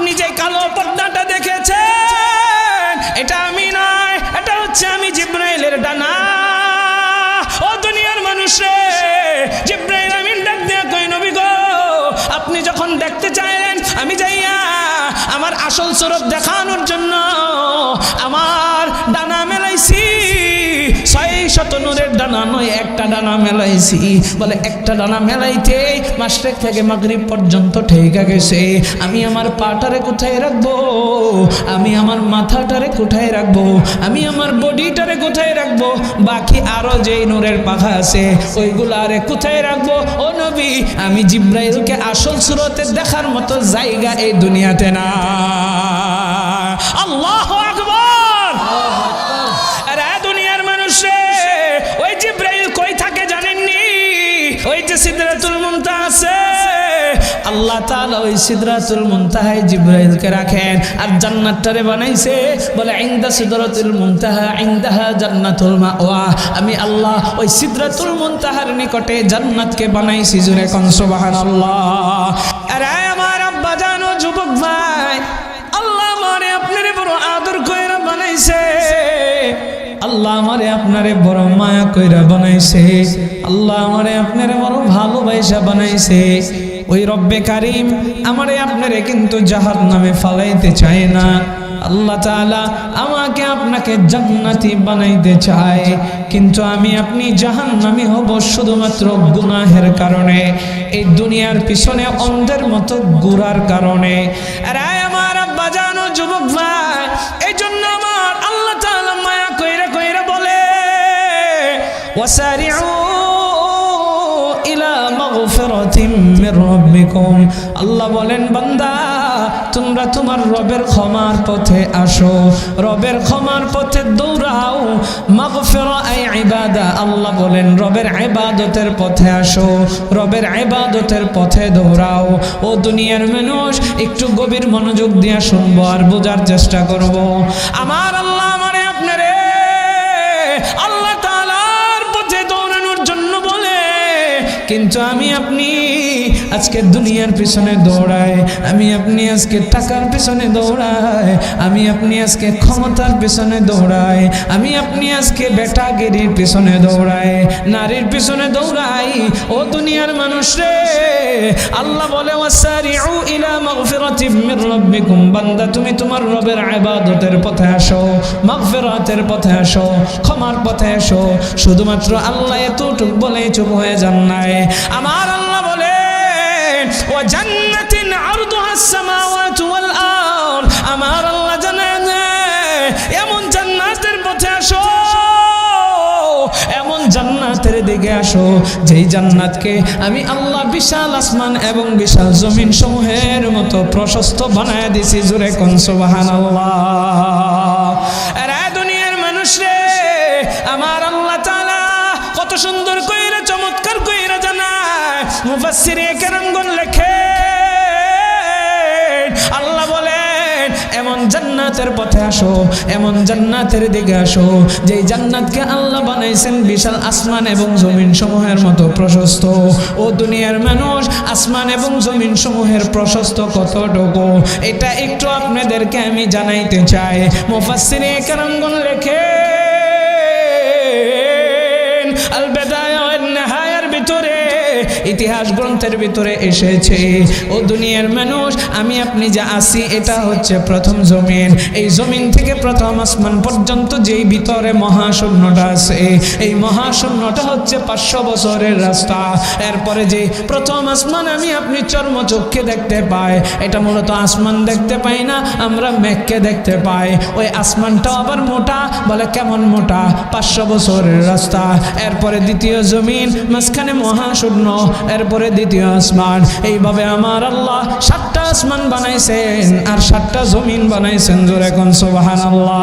আপনি যে কালো পর্দাটা দেখেছেন এটা আমি নয়, এটা হচ্ছে আমি জিব্রাইলের ডানা। ও দুনিয়ার মানুষ রে, জিব্রাইল আমিন ডাক দিয়া কই নবী গো, আপনি যখন দেখতে চাইলেন আমি যাইয়া আমার আসল স্বরূপ দেখানোর জন্য আমার ডানা মেলাইছি, 600 নূরের ডানা নয়, একটা ডানা মেলাইছি। বলে একটা ডানা মেলাইতে মাশরিক থেকে মাগরিব পর্যন্ত ঠেকা গেছে। আমি আমার পাটারে কোথায় রাখবো, আমি আমার মাথাটারে কোথায় রাখবো, আমি আমার বডিটারে কোথায় রাখবো, বাকি আরো যেই নূরের পাখা আছে ওইগুলারে কোথায় রাখবো? ও নবী, আমি জিব্রাইলকে আসল সুরতে দেখার মতো জায়গা এই দুনিয়াতে না। আল্লাহু আকবার। আরে দুনিয়ার মানুষ রে, ওই জিব্রাইল কই থাকে জানেননি? ওই যে সিদরাতুল মুনতাহা আছে, আল্লাহ তাআলা ওই সিদরাতুল মুনতাহায় জিব্রাইলকে রাখেন। আর জান্নাতটারে বানাইছে বলে ইনদা সিদরাতুল মুনতাহা ইনদাহা জান্নাতুল মাওয়া। আমি আল্লাহ ওই সিদরাতুল মুনতাহার নিকটে জান্নাতকে বানাইছি। জোরে কোন সুবহানাল্লাহ। আরে আমার আব্বা জানো যুবক ভাই, আল্লাহ আমারে আপনারে বড় আদর কইরা বানাইছে, আল্লাহ আমারে আপনারে বড় মায়া কইরা বানাইছে, আল্লাহ আমারে আপনারে বড় ভালোবাসা বানাইছে। ওই রব্বে কারিম আমারে আপনারে কিন্তু জাহান্নামে ফালাইতে চায় না। আল্লাহ তাআলা আমাকে আপনাকে জান্নাতি বানাইতে চায়, কিন্তু আমি আপনি জাহান্নামী হব শুধুমাত্র গুনাহের কারণে, এই দুনিয়ার পিছনে অন্ধের মতো ঘোরার কারণে। আরে আমার আব্বা জানো যুবক ভাই, এই জন্য আমার আল্লাহ তাআলা মায়া কইরা কইরা বলে ওয়াসারিউ ইলা মাগফিরাতিম মির রাব্বিকুম। আল্লাহ বলেন বান্দা তোমরা তোমার রবের ক্ষমার পথে আসো, রবের ক্ষমার পথে দৌড়াও। মাগফিরা আই ইবাদা, আল্লাহ বলেন রবের ইবাদতের পথে আসো, রবের ইবাদতের পথে দৌড়াও। ও দুনিয়ার মানুষ, একটু গভীর মনোযোগ দিয়ে শুনবো আর বোঝার চেষ্টা করব। আমার আল্লাহ আমারে আপনারে আল্লাহ তাআলার পথে দৌড়ানোর জন্য বলে, কিন্তু আমি আপনি আজকে দুনিয়ার পিছনে দৌড়ায়, আমি আপনি আজকে টাকার পিছনে দৌড়ায়, আমি আপনি আজকে ক্ষমতার পিছনে দৌড়ায়, আমি আপনি আজকে বেটাগিরির পিছনে দৌড়ায়, নারীর পিছনে দৌড়াই। ও দুনিয়ার মানুষ রে, আল্লাহ বলে ওয়াসারিউ ইলা মাগফিরাতিম মির রাব্বিকুম। বান্দা তুমি তোমার রবের ইবাদতের পথে আসো, মাগফিরাতের পথে আসো, ক্ষমার পথে আসো। শুধুমাত্র আল্লাহ এতটুকু বলে চুপ হয়ে যান নাই। আমার আল্লাহ বলে ওয়া জান্নাতিন আরদুহাস সামাওয়াতু ওয়াল আরদ। আমার আল্লাহ জানেন এমন জান্নাতের পথে আসো, এমন জান্নাতের দিকে আসো যেই জান্নাতকে আমি আল্লাহ বিশাল আসমান এবং বিশাল জমিন সমূহের মতো প্রশস্ত বানায় দিছি। জোরে কোন সুবহানাল্লাহ। আরে দুনিয়ার মানুষ রে, আমার আল্লাহ তাআলা কত সুন্দর কইরা চমৎকার কইরা জানায়। মুফাসসিরে কেরামগণ লেখে আল্লাহ বলেন এমন জান্নাতের পথে আসো, এমন জান্নাতের দিকে আসো যেই জান্নাতকে আল্লাহ বানাইছেন বিশাল আসমান এবং জমিন সমূহের মতো প্রশস্ত। ও দুনিয়ার মানুষ, আসমান এবং জমিন সমূহের প্রশস্ত কতটুকু এটা একটু আপনাদেরকে আমি জানাইতে চাই। মুফাসসিরে কেরামগণ লেখে আল বিদায়া ওয়ান নিহায়ার ভিতরে, ইতিহাস গ্রন্থের ভিতরে এসেছে ও দুনিয়ার মানুষ, আমি আপনি যা আছি এটা হচ্ছে প্রথম জমিন। এই জমিন থেকে প্রথম আসমান পর্যন্ত যেই ভিতরে মহাশূন্যটা আছে, এই মহাশূন্যটা হচ্ছে 500 বছরের রাস্তা। এরপরে যে প্রথম আসমান আমি আপনি চর্মচক্ষে দেখতে পাই, এটা মূলত আসমান দেখতে পাই না, আমরা মেঘকে দেখতে পাই। ওই আসমানটা আবার মোটা, বলে কেমন মোটা? 500 বছরের রাস্তা। এরপরে দ্বিতীয় জমিন, মাঝখানে মহাশূন্য, এরপরে দ্বিতীয় আসমান। এইভাবে আমার আল্লাহ 7টা আসমান বানাইছেন আর 7টা জমিন বানাইছেন। জোরে কোন সুবহানাল্লাহ।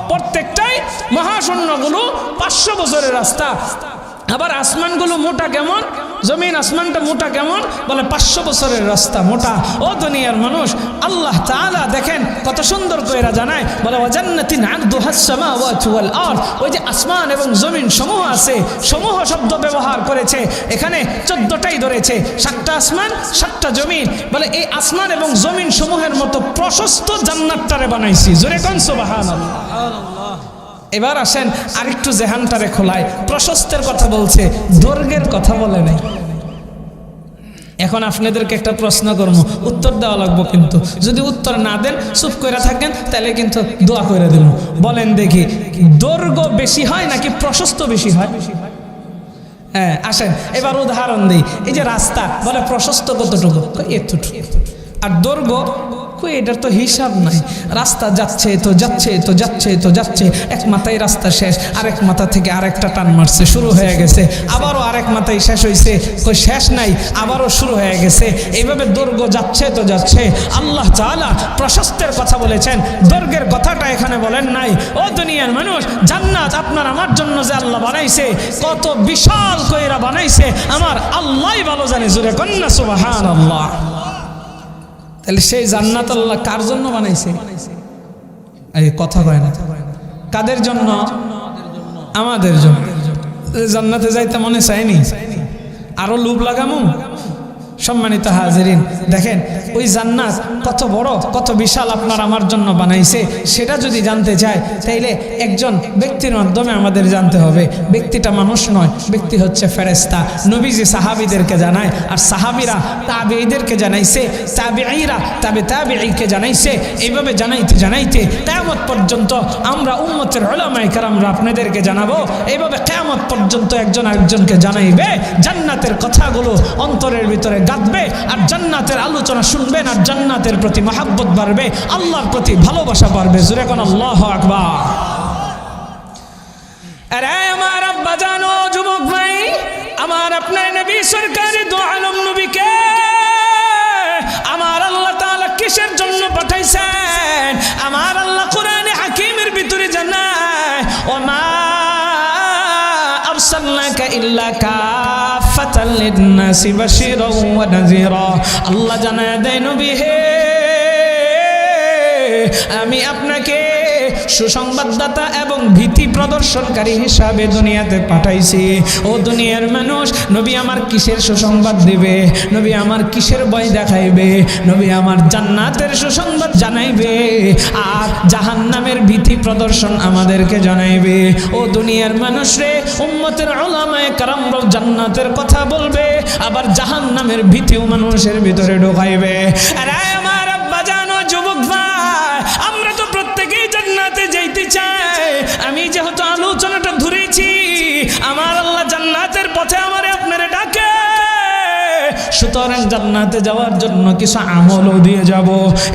প্রত্যেকটাই মহাশূন্যগুলো 500 বছরের রাস্তা। আবার আসমানগুলো মোটা কেমন? জমিন আসমানটা মোটা কেমন? বলে 500 বছরের রাস্তা মোটা। ও দুনিয়ার মানুষ, আল্লাহ তাআলা দেখেন কত সুন্দর কইরা জানায়, বলে ওয়াজান্নাতিন আরদুহাস সামাওয়াতু ওয়াল আরদ। ওই যে আসমান এবং জমিন সমূহ আছে, সমূহ শব্দ ব্যবহার করেছে এখানে, 14টাই ধরেছে, 7টা আসমান 7টা জমিন। বলে এই আসমান এবং জমিন সমূহের মতো প্রশস্ত জান্নাতটারে বানাইছি। জোরে কোন সুবহানাল্লাহ। এবার আসেন আরেকটু জেহানটারে খোলায়, প্রশস্তের কথা বলছে, দৈর্ঘ্যের কথা বলে নাই। এখন আপনাদেরকে একটা প্রশ্ন করবো, উত্তর দেওয়া লাগবো, কিন্তু যদি উত্তর না দেন, চুপ করে থাকেন, তাহলে কিন্তু দোয়া করে দেব। বলেন দেখি, দৈর্ঘ্য বেশি হয় নাকি প্রশস্ত বেশি হয়? হ্যাঁ আসেন এবার উদাহরণ দিই। এই যে রাস্তা, বলে প্রশস্ত কতটুকু? এতটুকু। আর দৈর্ঘ্য এটার তো হিসাব নাই। রাস্তা যাচ্ছে তো যাচ্ছে তো যাচ্ছে তো যাচ্ছে, এক মাথায় রাস্তা শেষ, আরেক মাথা থেকে আরেকটা টান মারছে, শুরু হয়ে গেছে, আবারও আরেক মাথায় শেষ হয়েছে, শেষ নাই, আবারও শুরু হয়ে গেছে। এইভাবে দৈর্ঘ্য যাচ্ছে তো যাচ্ছে। আল্লাহ তাআলা প্রশস্তের কথা বলেছেন, দৈর্ঘ্যের কথাটা এখানে বলেন নাই। ও দুনিয়ার মানুষ, জান্নাত আপনার আমার জন্য যে আল্লাহ বানাইছে, কত বিশাল কইরা বানাইছে আমার আল্লাহই ভালো জানে। জোরে কন্যা সুবহানাল্লাহ। তাহলে সেই জান্নাত আল্লাহ কার জন্য বানাইছে? এই কথা কয় না, কাদের জন্য? আমাদের জন্য। জান্নাতে যাইতে মনে চায়নি, আরো লোভ লাগামু? সম্মানিত হাজিরিন, দেখেন ওই জান্নাত কত বড়, কত বিশাল আপনার আমার জন্য বানাইছে, সেটা যদি জানতে চায় তাইলে একজন ব্যক্তির মাধ্যমে আমাদের জানতে হবে। ব্যক্তিটা মানুষ নয়, ব্যক্তি হচ্ছে ফেরেশতা। নবীজি সাহাবীদেরকে জানায়, আর সাহাবীরা তাবেঈদেরকে জানাইছে, তাবেঈরা তাবেঈকে জানাইছে। এইভাবে জানাইতে জানাইতে কিয়ামত পর্যন্ত আমরা উম্মতের উলামায়ে কেরামরা আপনাদেরকে জানাবো। এইভাবে কিয়ামত পর্যন্ত একজন আরেকজনকে জানাইবে। জান্নাতের কথাগুলো অন্তরের ভিতরে গাঁথবে, আর জান্নাতের আলোচনা শুনবেন, আর জান্নাতের প্রতি মহব্বত বাড়বে, আল্লাহর প্রতি ভালোবাসা বাড়বে। জোরে কোন আল্লাহু আকবার। আরে আমার আব্বা জানো, যুবক ভাই আমার, আপনার নবী সরকারি দু আলম নবীকে আমার আল্লাহ তাআলা কিসের জন্য পাঠাইছেন? আমার আল্লাহ কোরআনে হাকিমের ভিতরে জানায়, ওমা আরসালনাকা ইল্লা কাফাতাল লিন-নাসি বাশীরাও ওয়া নাযীরা। আল্লাহ জানায় দেয়, নবী হে, আমি আপনাকে সুসংবাদদাতা এবং ভীতি প্রদর্শনকারী হিসাবে দুনিয়াতে পাঠাইছি। ও দুনিয়ার মানুষ, নবী আমার কিসের সুসংবাদ দিবে? নবী আমার কিসের ভয় দেখাইবে? নবী আমার জান্নাতের সুসংবাদ জানাইবে, আর জাহান্নামের ভীতি প্রদর্শন আমাদেরকে জানাইবে। ও দুনিয়ার মানুষ রে, উম্মতের উলামায়ে কেরামরাও জান্নাতের কথা বলবে, আবার জাহান্নামের ভীতিও মানুষের ভিতরে ঢোকাইবে। আরে আমার আব্বা জানো, যুবক ভাই, আমরা তো প্রত্যেকেই জান্নাতে যাইতে চাই। আমি যেহেতু আলোচনাটা ধরেছি, আমার আল্লাহ জান্নাতের পথে আমারে আপনারে ডাকে, সুতরাং জান্নাতে যাওয়ার জন্য কিছু আমলও দিয়ে যাব।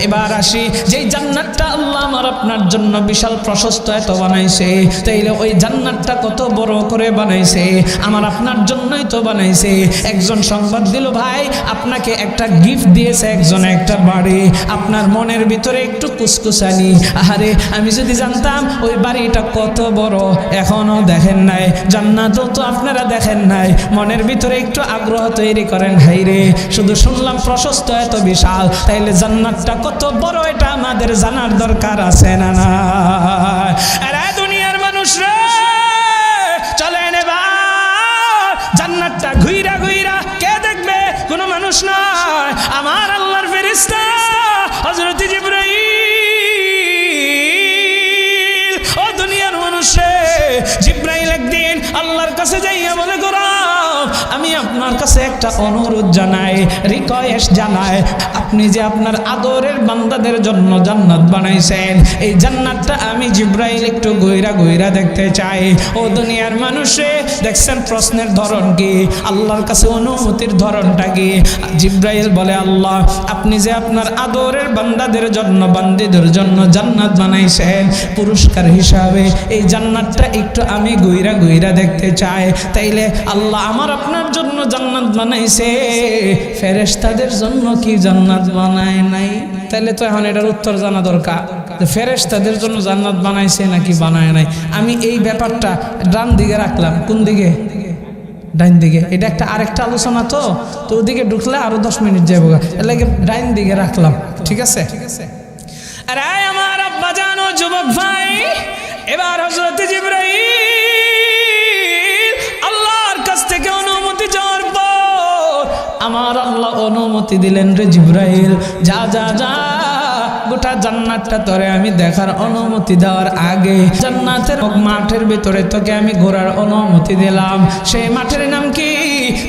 এবার আসি, যেই জান্নাতটা আল্লাহ আমার আপনার জন্য বিশাল প্রশস্ত এত বানাইছে, তাইলে ওই জান্নাতটা কত বড় করে বানাইছে? আমার আপনার জন্যই তো বানাইছে। একজন সংবাদ দিল, ভাই আপনাকে একটা গিফট দিয়েছে একজনে, একটা বাড়ি। আপনার মনের ভিতরে একটু কুসকুসানি, আরে আমি যদি জানতাম ওই বাড়িটা কত বড়, এখনো দেখেন নাই, জান্নাতও তো আপনারা দেখেন নাই, মনের ভিতরে একটু আগ্রহ তৈরি করেন। হাই রে, শুধু শুনলাম প্রশস্ত এত বিশাল, তাইলে জান্নাতটা কত বড় এটা আমাদের জানার দরকার আছে না? না, আরে দুনিয়ার মানুষ রে, চলেন এবার জান্নাতটা ঘুইরা ঘুইরা কে দেখবে? কোনো মানুষ নয়, আমার আল্লাহর ফেরেশতা হযরত জিবরাইল। ও দুনিয়ার মানুষ রে, জিবরাইল একদিন আল্লাহর কাছে যাইয়া বলে, গো রব, আমি আপনার কাছে একটা অনুরোধ জানাই, রিকোয়েস্ট জানাই। আপনি যে আপনার আদরের বান্দাদের জন্য জান্নাত বানাইছেন, এই জান্নাতটা আমি জিবরাইল একটু ঘুইরা ঘুইরা দেখতে চাই। ও দুনিয়ার মানুষে, দেখছেন প্রশ্নের ধরন কি, আল্লাহর কাছে অনুমতির ধরনটা কি? জিবরাইল বলে, আল্লাহ, আপনি যে আপনার আদরের বান্দাদের জন্য, বান্দীদের জন্য জান্নাত বানাইছেন, পুরস্কার হিসাবে এই জান্নাতটা একটু আমি ঘুইরা ঘুইরা দেখতে চাই। তাইলে আল্লাহ আমার আপনার জন্য জান্নাত বানাইছে, ফেরেশতাদের জন্য কি জান্নাত বানায় নাই? তাইলে তো এখন এটার উত্তর জানা দরকার, ফেরেশতাদের জন্য জান্নাত বানাইছে নাকি বানায় নাই। আমি এই ব্যাপারটা ডান দিকে রাখলাম, কোন দিকে? ডাইন দিকে। এটা একটা আরেকটা আলোচনা, তো ওদিকে ঢুকলে আরো 10 মিনিট যাবো, এর লাগে ডাইন দিকে রাখলাম, ঠিক আছে? আরে আমার আব্বা জানো যুবক ভাই, এবার হযরত জিবরাইল আল্লাহর কাছ থেকে অনুমতি চাওয়ার পর আমার আল্লাহ অনুমতি দিলেন, রে জিবরাইল যা যা যা, গোটা জান্নাতটা তোরে আমি দেখার অনুমতি দেওয়ার আগে জান্নাতের মাঠের ভিতরে তোকে আমি ঘোরার অনুমতি দিলাম। সেই মাঠের নাম কি?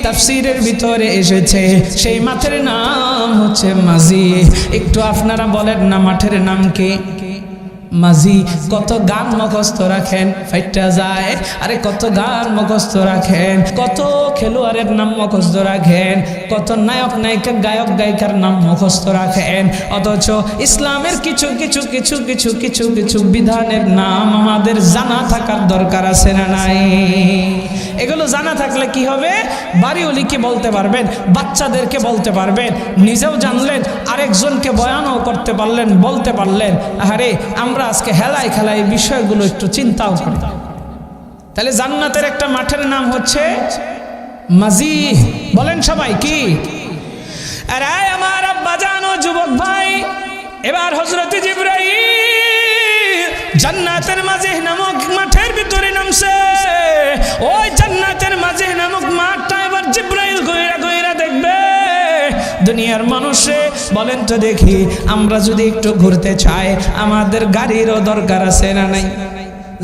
তাফসীরের ভিতরে এসেছে সেই মাঠের নাম হচ্ছে মাজি। একটু আপনারা বলেন না মাঠের নাম কি? মাঝি। কত গান মুখস্থ রাখেন, ফাইটা যায়। আরে কত গান মুখস্থ রাখেন, কত খেলোয়াড়ের নাম মুখস্থ রাখেন, কত নায়ক নায়িকা গায়ক গায়িকার নাম মুখস্থ রাখেন, অথচ ইসলামের কিছু কিছু কিছু কিছু কিছু কিছু বিধানের নাম আমাদের জানা থাকার দরকার আছে না নাই? এগুলো জানা থাকলে কি হবে? বাড়িওয়ালিকে বলতে পারবেন, বাচ্চাদেরকে বলতে পারবেন, নিজেও জানলেন, আরেকজনকে বয়ানও করতে পারলেন, বলতে পারলেন। আরে আমরা আজকে হেলায় খেলায় বিষয়গুলো একটু চিন্তাও করি। তাহলে জান্নাতের একটা মাঠের নাম হচ্ছে মাজি। বলেন সবাই কি? আরে আমার আব্বা জানো যুবক ভাই, এবার হযরত জিবরাইল জান্নাতের মাঝে নামক মাঠের ভিতরে নামছে। ওই জান্নাতের মাঝে নামক মাঠটা এবার জিবরাইল ঘুরে ঘুরে দেখবে। দুনিয়ার মানুষে বলেন তো দেখি, আমরা যদি একটু ঘুরতে চাই আমাদের গাড়িরও দরকার আছে না নাই?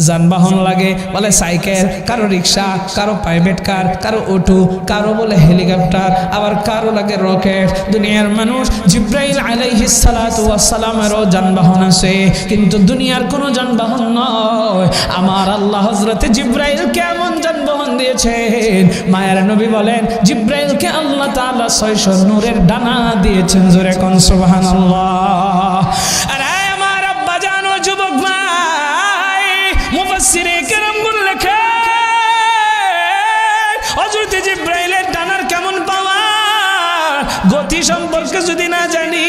যানবাহন লাগে, বলে সাইকেল, কারো রিক্সা, কারো প্রাইভেট কার, কারো অটো, কারো বলে হেলিকপ্টার, আবার কারো লাগে রকেট। দুনিয়ার মানুষ জিবরাইল আলাইহিস সালাতু ওয়াস সালামেরও যানবাহন আছে, কিন্তু দুনিয়ার কোনো যানবাহন নয়। আমার আল্লাহ হযরতে জিবরাইল কেমন যানবাহন দিয়েছেন? মায়ের নবী বলেন জিবরাইলকে আল্লাহ তাআলা 600 নূরের ডানা দিয়েছেন। জোরে কোন সুবহানাল্লাহ। আরে আমার আব্বা জানো যুবক ভাই, মুফাসসিরে কেরামগুলো লেখে হযরত জিবরাইলের ডানার কেমন পাওয়ার, গতি সম্পর্কে যদি না জানি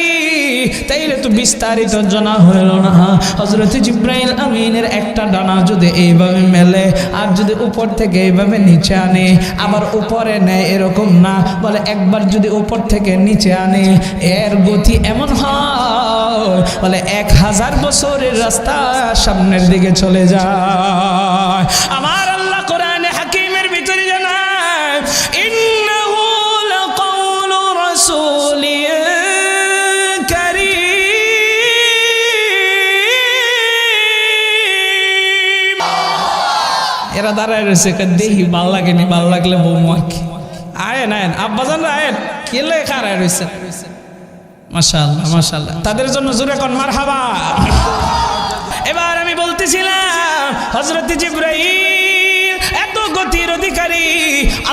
তাইলে তো বিস্তারিত জানা হইল না। হযরত জিবরাইল আমিনের একটা ডানা যদি এইভাবে মেলে আর যদি উপর থেকে এইভাবে নিচে আনে, আবার উপরে নেয়, এরকম না, বলে একবার যদি উপর থেকে নিচে আনে এর গতি এমন হয় বলে 1000 বছরের রাস্তা সামনের দিকে চলে যায়। আমার আল্লাহ কোরআনে হাকিমের ভিতরে জানায়, ইন্নাহু লাকাউলু রাসূলিন কারীম। এরা দাঁড়ায় রয়েছে, দেখি ভাল লাগেনি, ভাল লাগলে বৌমাকে আয়েন আয়েন আব্বাজান আয়েন, কেলে খারায় রয়েছে। মাশাআল্লাহ মাশাআল্লাহ, তাদের জন্য জোরে কোন মারহাবা। এবার আমি বলতেছিলাম হযরত জিবরাইল এত গতির অধিকারী।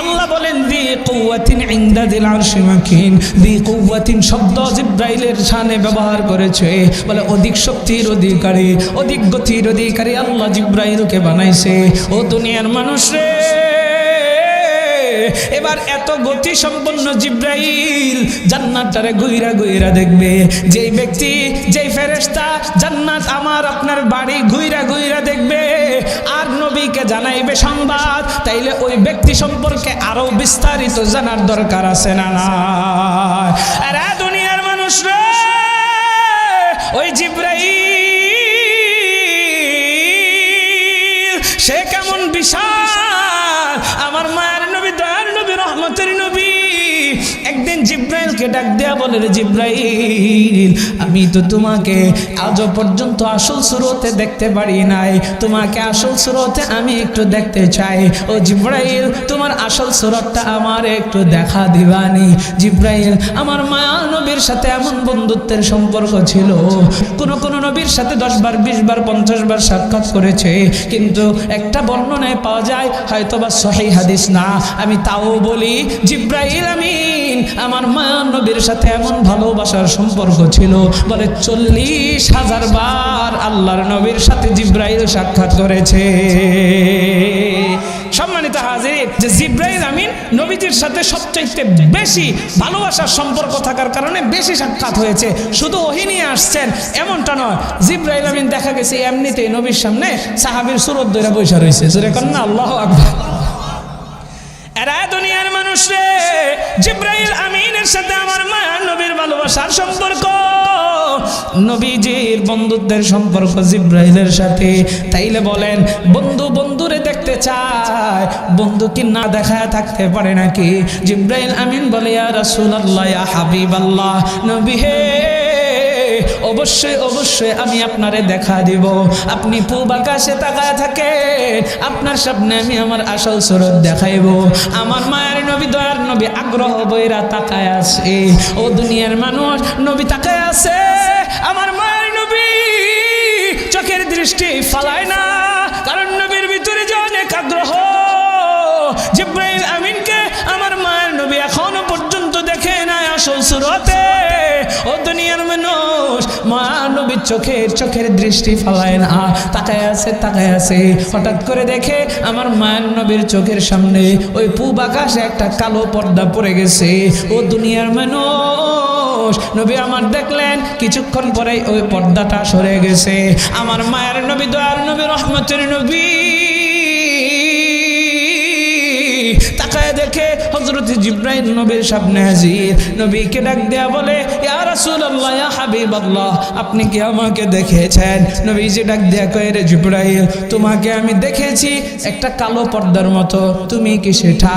আল্লাহ বলেন দি কুওয়াতিন ইনদা যিল আরশি মাকিন। দি কুওয়াতিন শব্দ জিবরাইলের শানে ব্যবহার করেছে, বলে অধিক শক্তির অধিকারী, অধিক গতির অধিকারী আল্লাহ জিবরাইলকে বানাইছে। ও দুনিয়ার মানুষ রে, এবার এত গতি সম্পন্ন জিবরাইল জান্নাতটারে ঘুইরা ঘুইরা দেখবে। যেই ব্যক্তি, যেই ফেরেশতা জান্নাত আমার আপনার বাড়ি ঘুইরা ঘুইরা দেখবে আর নবীকে জানাইবে সংবাদ, তাইলে ওই ব্যক্তি সম্পর্কে আরো বিস্তারিত জানার দরকার আছে না না? আরে দুনিয়ার মানুষ রে, ওই জিবরাইল সে কেমন বিশাল। আমার মায়ের নবী, দয়ার নবী, রহমতের নবী একদিন জিবরাইলকে ডাক দেয়া বলে, রে জিবরাইল আমি তো তোমাকে আজও পর্যন্ত আসল সুরতে দেখতে পারি নাই, তোমাকে আসল সুরতে আমি একটু দেখতে চাই। ও জিবরাইল তোমার আসল সুরতটা আমার একটু দেখা দিবানি? জিবরাইল আমার মায়া নবীর সাথে এমন বন্ধুত্বের সম্পর্ক ছিল, কোন কোন নবীর সাথে 10 বার 20 বার 50 বার সাক্ষাৎ করেছে, কিন্তু একটা বর্ণনায় পাওয়া যায় হয়তোবা সহিহ হাদিস না, আমি তাও বলি জিবরাইল আমিন আমার মায়া নবীর সাথে এমন ভালোবাসার সম্পর্ক ছিল, বলে 40,000 বার আল্লাহর নবীর সাথে জিবরাইল সাক্ষাৎ করেছে। সম্মানিত হাজির, যে জিবরাইল আমিন নবীজির সাথে সবচেয়ে বেশি ভালোবাসার সম্পর্ক থাকার কারণে বেশি সাক্ষাৎ হয়েছে। শুধু ওহী নিয়ে আসছেন এমনটা নয়, জিবরাইল আমিন দেখা গেছে এমনিতেই নবীর সামনে সাহাবীর সুরত ধরে বসে রয়েছে। জোরে কন্যা আল্লাহু আকবার। এরা দুনিয়ার মানুষ রে, জিবরাইল আমিনের সাথে আমার মায়ার নবীর ভালোবাসার সম্পর্ক, নবীজির বন্ধুত্বের সম্পর্ক জিবরাইলের সাথে। তাইলে বলেন বন্ধু বন্ধুরে দেখতে চায়, বন্ধু কি না দেখায় থাকতে পারে নাকি? জিবরাইল আমিন বলে ইয়া রাসূলুল্লাহ, ইয়া হাবিবাল্লাহ, নবী হে, অবশ্যই অবশ্যই আমি আপনারে দেখা দিব। আপনি পূব আকাশে তাকায় থাকে, আপনার সামনে আমি আমার আসল সুরত দেখাইব। আমার মায়ের নবী, দয়ার নবী আগ্রহ বইরা তাকায় আছে। ও দুনিয়ার মানুষ, নবী তাকায় আছে, আমার মায়ের নবী চোখের দৃষ্টি ফালায় না, কারণ নবীর ভিতরে যে অনেক আগ্রহ। জিবরাইল আমিনকে আমার মায়ের নবী এখনো পর্যন্ত দেখে নাই আসল সুরতে। ও দুনিয়ার মানুষ, মা নবীর চোখের দৃষ্টি ফালায় না, তাকায় আছে। হঠাৎ করে দেখে আমার মায়ের নবীর চোখের সামনে ওই পূব আকাশে একটা কালো পর্দা পড়ে গেছে। ও দুনিয়ার মানুষ, নবী আমার দেখলেন, কিছুক্ষণ পরে ওই পর্দাটা সরে গেছে। আমার মায়ের নবী, দয়ার নবী, রহমতের নবী তাকায় দেখে হযরত জিবরাইল নবীর সামনে হাজির। নবীকে ডাক দেয়া বলে ইয়া রাসূলুল্লাহ, ইয়া হাবিবাল্লাহ, আপনি কি আমাকে দেখেছেন? নবীজি ডাক দেয়া কয় রে জিবরাইল, তোমাকে আমি দেখেছি একটা কালো পর্দার মতো, তুমি কি সেটা?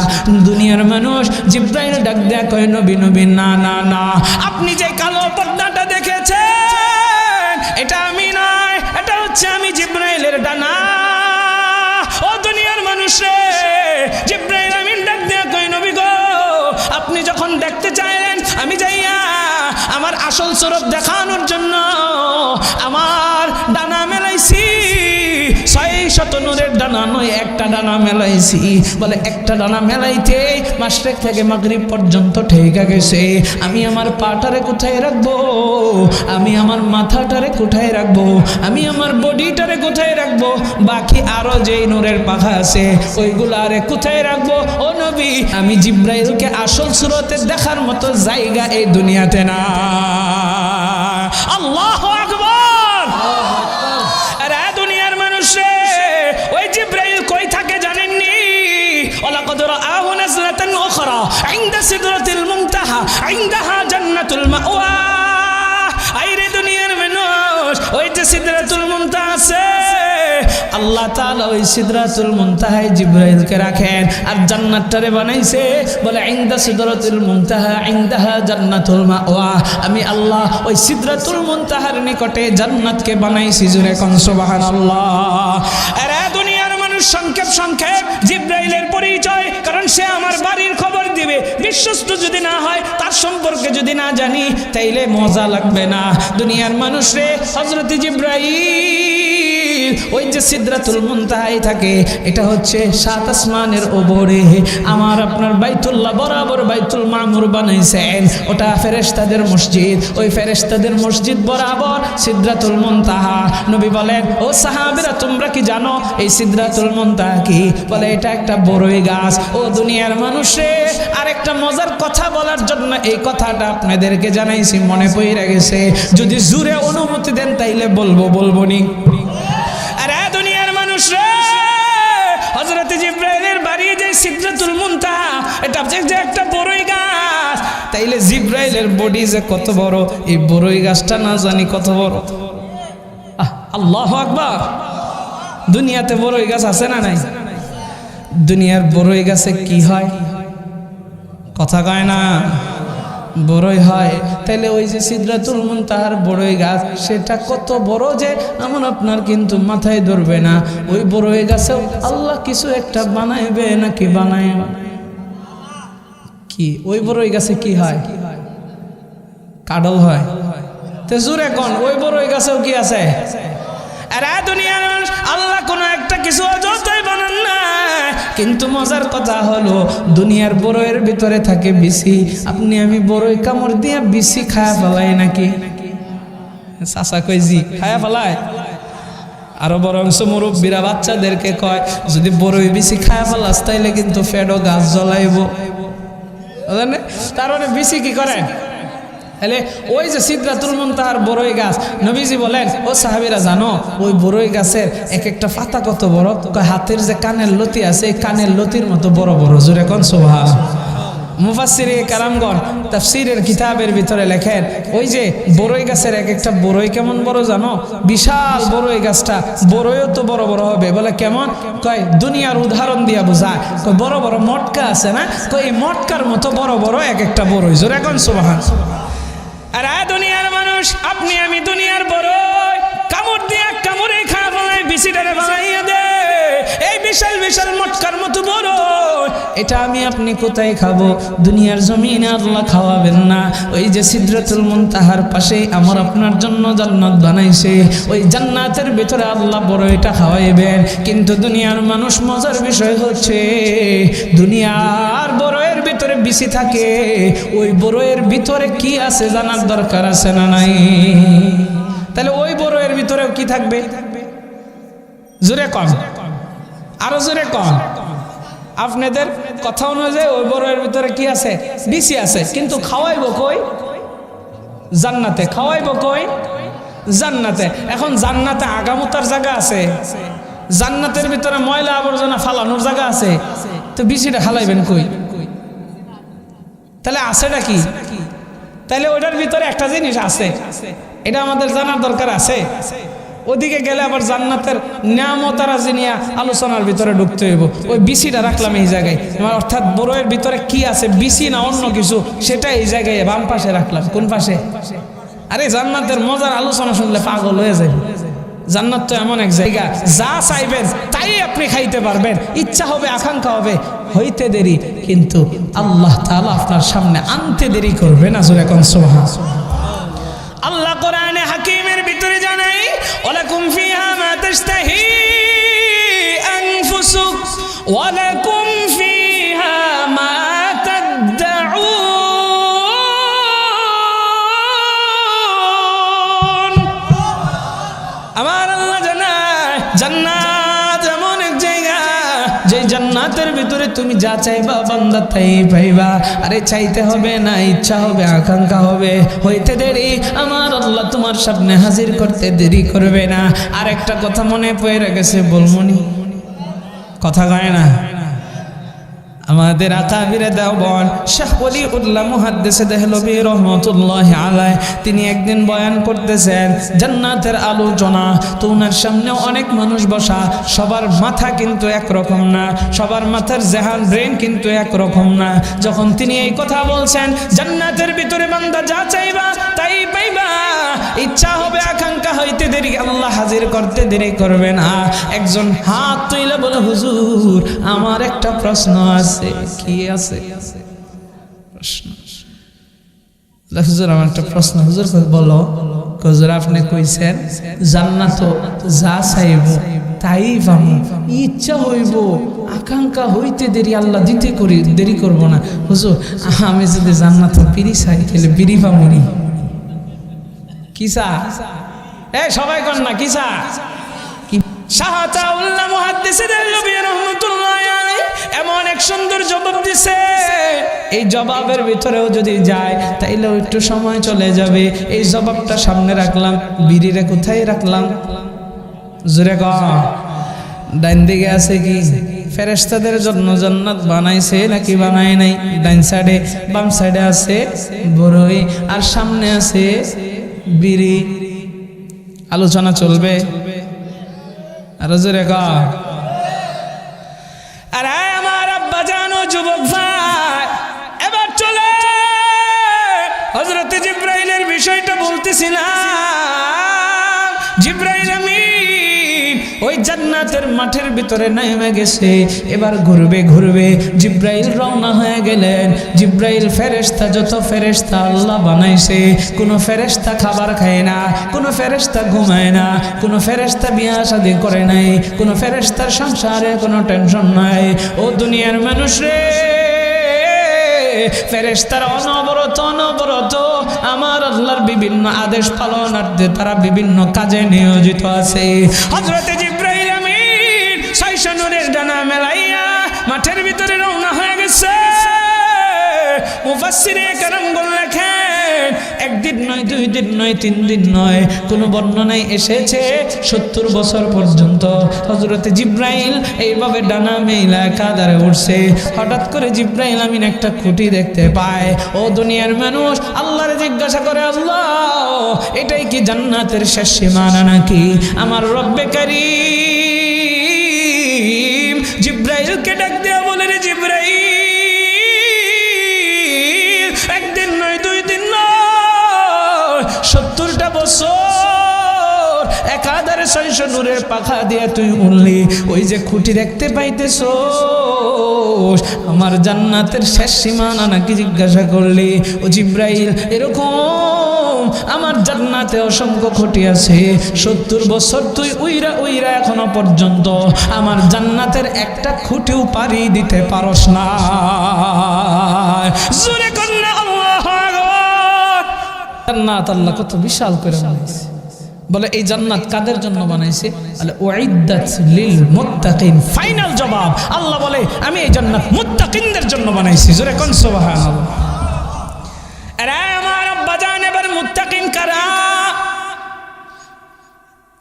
দুনিয়ার মানুষ, জিবরাইল ডাক দেয়া কয় নবী না না না, আপনি যে কালো পর্দাটা দেখেছেন এটা আমি নয়, এটা হচ্ছে আমি জিবরাইলের ডানা। ও দুনিয়ার মানুষ রে, জিবরাইল আমিন ডাক দেয়া কই নবী গো, আপনি যখন দেখতে চাইলেন আমি যাইয়া আমার আসল সুরত দেখানোর জন্য আমার ডানা মেলাইছি। 600 নূরের ডানা নয়, একটা ডানা মেলাইছি। বলে একটা ডানা মেলাইতে মাশরিক থেকে মাগরিব পর্যন্ত ঠেকা গেছে। আমি আমার পাটারে কোথায় রাখবো? আমি আমার মাথাটারে কোথায় রাখবো? আমি আমার বডিটারে কোথায় রাখবো? বাকি আরো যেই নূরের পাখা আছে ওইগুলো আরে কোথায় রাখবো? ও নবী, আমি জিবরাইলকে আসল সুরতে দেখার মতো জায়গা এই দুনিয়াতে না। আল্লাহু আকবার। আরে দুনিয়ার মানুষ রে, ওই জিবরাইল কই থাকে জানেননি? ওয়ালাকাদ রাআহু নাজলাতান উখরা ইনদা সিদরাতিল মুনতাহা ইনদাহা জান্নাতুল মাওয়া। আইরে দুনিয়ার মানুষ, ওই যে সিদরাতুল মুনতাহা আছে, আল্লাহ তাআলা ওই সিদরাতুল মুনতাহায় জিবরাইলকে রাখেন। আর জান্নাতটারে বানাইছে বলে ইনদা সিদরাতুল মুনতাহা ইনদাহা জান্নাতুল মাওয়া। আমি আল্লাহ ওই সিদরাতুল মুনতাহার নিকটে জান্নাতকে বানাইছি। জোরে কোন সুবহানাল্লাহ। আরে দুনিয়ার মানুষ, সংক্ষেপ জিবরাইলের পরিচয়, কারণ সে আমার বাড়ির খবর দিবে। বিশ্বস্ত যদি না হয়, তার সম্পর্কে যদি না জানি, তাইলে মজা লাগবে না। দুনিয়ার মানুষ রে, হযরত জিবরাইল ওই যে সিদরাতুল মুনতাহায় থাকে, এটা হচ্ছে 7 আসমানের উপরে। আমার আপনার বাইতুল্লাহ বরাবর বাইতুল মামুর বানাইছেন, ওটা ফেরেশতাদের মসজিদ। ওই ফেরেশতাদের মসজিদ বরাবর সিদরাতুল মুনতাহা। নবী বলেন, ও সাহাবীরা, তোমরা কি জানো এই সিদরাতুল মুনতাহা কি? বলে এটা একটা বড়ই গাছ। ও দুনিয়ার মানুষে, আরেকটা মজার কথা বলার জন্য এই কথাটা আপনাদেরকে জানাইছি, মনে পড়ে গেছে। যদি জুরে অনুমতি দেন তাইলে বলবো নি। আরে দুনিয়ার মানুষ রে, হযরত জিবরাইলের বাড়ি যে সিদরাতুল মুনতাহা, এটা যে একটা বড়ই গাছ। তাইলে জিবরাইলের বডি যে কত বড়, এই বড়ই গাছটা না জানি কত বড়। আল্লাহু আকবার। দুনিয়াতে বড়ই গাছ আছে না নাই? দুনিয়ার বড়ই গাছে কি হয়? কথা কয় না, বড়ই হয়। তাইলে ওই যে সিদরাতুল মুনতাহার বড়ই গাছ, সেটা কত বড় যে এমন আপনার কিন্তু মাথায় ধরবে না। ওই বড়ই গাছেও আল্লাহ কিছু একটা বানাইবে নাকি বানায় কি? ওই বড়ই গাছে কি হয়? কাডল হয়। তো জোরে কোন, ওই বড়ই গাছেও কি আছে? আরে দুনিয়ার মানুষ, আল্লাহ কোনো একটা কিছু অযথাই বানান না। কিন্তু মজার কথা হলো, দুনিয়ার বড়ইয়ের ভিতরে থাকে বিসি। আপনি আমি বড়ই কামড় দিয়া বিসি খায়া ফেলাই নাকি? চাচা কই জি খায়া ফেলায়। আরো বরংস মুরব্বীরা বাচ্চাদেরকে কয়, যদি বড়ই বিসি খায়া ফেলাস তাইলে কিন্তু ফেডো গাছ জ্বলাইব। তার মানে বিসি কি করে? তাহলে ওই যে সিদরাতুল মুনতাহার বড়ই গাছ, নবীজি বলেন ও সাহাবীরা জানো ওই বড়ই গাছের এক একটা পাতা কত বড়? কয় হাতের যে কানের লতি আছে এই কানের লতির মতো বড় বড়। জোরে কোন সুবহানাল্লাহ। মুফাসসিরে কারামগণ তাফসীরের কিতাবের ভিতরে লেখেন ওই যে বড়ই গাছের এক একটা বড়ই কেমন বড় জানো? বিশাল বড়ই গাছটা, বড়ইও তো বড় বড় হবে। বলে কেমন? কয় দুনিয়ার উদাহরণ দিয়া বোঝায়। কয় বড় বড় মটকা আছে না, কয় এই মটকার মতো বড় বড় এক একটা বড়ই। জোরে কোন সুবহানাল্লাহ। আর দুনিয়ার মানুষ, আপনি আমি দুনিয়ার বড়ই কামড় দিয়া কামড়ে খা ফেলাই, বিচিটারে বানাইয়া দে এই বিশাল বিশাল মটকার মতো বড়, এটা আমি আপনি কোথায় খাবো? দুনিয়ার জমিনে আল্লাহ খাওয়াবেন না। ওই যে সিদরাতুল মুনতাহার পাশে আমার আপনার জন্য জান্নাত বানাইছে, ওই জান্নাতের ভিতরে আল্লাহ বড় এটা খাওয়াইবেন। কিন্তু দুনিয়ার মানুষ, মজার বিষয় হচ্ছে দুনিয়ার বড়ের ভিতরে বিচি থাকে, ওই বড়ের ভিতরে কি আছে জানার দরকার আছে না নাই? তাহলে ওই বড়ের ভিতরেও কি থাকবে? জোরে কম, আরো জোরে কম। আপনাদের কথা অনুযায়ী ওই বড়ের ভিতরে কি আছে? বিচি আছে। কিন্তু খাওয়াইবো কই? জান্নাতে। খাওয়াইবো কই? জান্নাতে। এখন জান্নাতে আগামতার জায়গা আছে, জান্নাতের ভিতরে ময়লা আবর্জনা ফালানোর জায়গা আছে, তো বিচিটা হালাইবেন কই? তাহলে আছেটা কি? তাহলে ওটার ভিতরে একটা জিনিস আছে, এটা আমাদের জানার দরকার আছে। ওদিকে গেলে আবার জান্নাতের নিয়ামতারাজি নিয়ে আলোচনার ভিতরে ঢুকতে হইব। ওই বিচিটা রাখলাম এই জায়গায়, অর্থাৎ বড়ের ভিতরে কি আছে, বিচি না অন্য কিছু, সেটা এই জায়গায় বাম পাশে রাখলাম। কোন পাশে? আরে জান্নাতের মজার আলোচনা শুনলে পাগল হয়ে যায়। জান্নাত তো এমন এক জায়গা, যা চাইবেন তাই আপনি খাইতে পারবেন, ইচ্ছা হবে, আকাঙ্ক্ষা হবে, হইতে দেরি কিন্তু আল্লাহ তাআলা আপনার সামনে আনতে দেরি করবে না। জোরে কোন সুবহানাল্লাহ। আল্লাহ কোরআনে হাকিমের ভিতরে জানাই, ওয়ালাকুম ফিহা মা তাশতাহি আনফুসুক ওয়ালাকুম ফিহা মা তাদউন। আমার আল্লাহ জানায় জান্নাত এমন এক জায়গা, যে জান্নাতের ভিতরে তুমি যা চাইবা বান্দা তাই পাইবা। আরে চাইতে হবে না, ইচ্ছা হবে, আকাঙ্ক্ষা হবে, হইতে দেরি আমার আল্লাহ তোমার সামনে হাজির করতে দেরি করবে না। আর একটা কথা মনে পড়ে গেছে, বলমনি কথা কয় না। আমাদের আকাবিরে দেওবন শাহ ওলিউল্লাহ মুহাদ্দিসে দেহলভী রহমাতুল্লাহি আলাইহি, তিনি একদিন বয়ান করতেছেন জান্নাতের আলোচনা। তো ওনার সামনে অনেক মানুষ বসা, সবার মাথা কিন্তু একরকম না, সবার মাথার জেহান ব্রেন কিন্তু একরকম না। যখন তিনি এই কথা বলছেন, জান্নাতের ভিতরে বান্দা যা চাইবা তাই পাইবা, ইচ্ছা হবে, আকাঙ্ক্ষা হইতে দেরি আল্লাহ হাজির করতে দেরি করবে না। একজন হাত তুলে বলে, হুজুর আমার একটা প্রশ্ন আছে। কি আছে প্রশ্ন? হুজুর আমার একটা প্রশ্ন। হুজুর বলো। হুজুর আপনি কইছেন জান্নাত যা চাইব তাই পাবো, ইচ্ছা হইব, আকাঙ্ক্ষা হইতে দেরি আল্লাহ দিতে করি দেরি করব না। হুজুর আমি যদি জান্নাত বিড়ি চাই তাহলে বিড়ি পাবো নি? কিসা এই সবাই কর না কিসা? শাহ আতাউল্লাহ মুহাদ্দিসে দেহলভী রাহমাতুল্লাহি আলাইহি এমন এক সুন্দর জবাব দিছে, এই জবাবের ভিতরেও যদি যায় তাইলে একটু সময় চলে যাবে। এই জবাবটা সামনে রাখলাম, বিড়িরে কোথায় রাখলাম? জোরে ক। ডাইন দিকে আছে কি? ফেরেশতাদের জন্য জান্নাত বানাইছে নাকি বানায় নাই? ডাইন সাইডে, বাম সাইডে আছে বড়ই, আর সামনে আছে বিড়ি। আলোচনা চলবে, আর জোরে ক। আর আমার আব্বা জানো যুবক ভাই, এবার চলে হযরত জিবরাইলের বিষয়টা বলতেছিলাম। জিবরাইল আমিন ওই জান্নাতের মাঠের ভিতরে নেমে গেছে, এবার ঘুরবে ঘুরবে। জিবরাইল রওনা হয়ে গেলেন। জিবরাইল ফেরেশতা, যত ফেরেশতা আল্লাহ বানাইছে, কোনো ফেরেশতা খাবার খায় না, কোনো ফেরেশতা ঘুমায় না, কোনো ফেরেশতা বিয়ে শাদী করে নাই, কোনো ফেরেশতার সংসারে কোনো টেনশন নাই। ও দুনিয়ার মানুষ রে, ফেরেশতারা অনবরত অনবরত আমার আল্লাহর বিভিন্ন আদেশ পালনার্থে তারা বিভিন্ন কাজে নিয়োজিত আছে। হযরত জিবরাইল আমিন 6 নূরের ডানা মেলাইয়া মাঠের ভিতরে রওনা হয়ে গেছে। মুফাসসিরে কেরামগণ লেখেন একদিন নয়, 2 দিন নয়, 3 দিন নয়, কোনো বর্ণনায় এসেছে 70 বছর পর্যন্ত হযরত জিবরাইল এইভাবে ডানা মেলা কাঁদারে উঠছে। হঠাৎ করে জিবরাইল আমিন একটা খুঁটি দেখতে পায়। ও দুনিয়ার মানুষ আল্লাহরে জিজ্ঞাসা করে, আল্লাহ এটাই কি জান্নাতের শেষ সীমানা নাকি? আমার রব্বে কারীম জিবরাইলকে ডাক দেয়া বলে, রে জিবরাইল, একদিন নয়, 2 দিন নয়, 70টা বছর একাধারে 600 নূরের পাখা দিয়ে তুই উড়লি, ওই যে খুঁটি দেখতে পাইতেছ আমার জান্নাতের শেষ সীমানা নাকি জিজ্ঞাসা করলি? ও জিবরাইল, এরকম আমার জান্নাতে অসংখ্য খুঁটি আছে, 70 বছর তুই উইরা উইরা এখনো পর্যন্ত আমার জান্নাতের একটা খুঁটিও পারি দিতে পারস না। জোরে কন্যা আল্লাহু আকবার। জান্নাত আল্লাহ কত বিশাল করে বানাইছে। বলে এই জান্নাত কাদের জন্য বানাইছে? বলে উইদ্দাত লিল মুত্তাকিন। ফাইনাল জবাব, আল্লাহ বলে আমি এই জান্নাত মুত্তাকিনদের জন্য বানাইছি। জোরে কোন সুবহানাল্লাহ। আরে আমার আব্বা জান, এবার মুত্তাকিন কারা?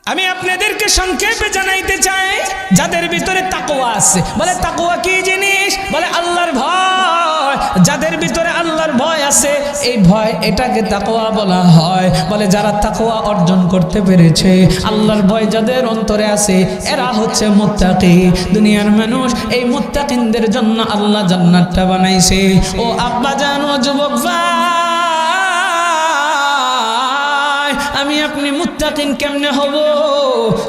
আমি আপনাদেরকে সংক্ষেপে জানাইতে চাই, যাদের ভিতরে তাকওয়া আছে। বলে তাকওয়া কি জিনিস? বলে আল্লাহর ভয়। যাদের ভিতরে আল্লাহর ভয় আছে, এই ভয় এটাকে তাকওয়া বলা হয়। বলে যারা তাকওয়া অর্জন করতে পেরেছে, আল্লাহর ভয় যাদের অন্তরে আছে, এরা হচ্ছে মুত্তাকি। দুনিয়ার মানুষ এই মুত্তাকিনদের জন্য আল্লাহ জান্নাতটা বানাইছে। ও আব্বা জান, ও যুবক ভাই, আমি আপনি মুত্তাকিন কেমনে হব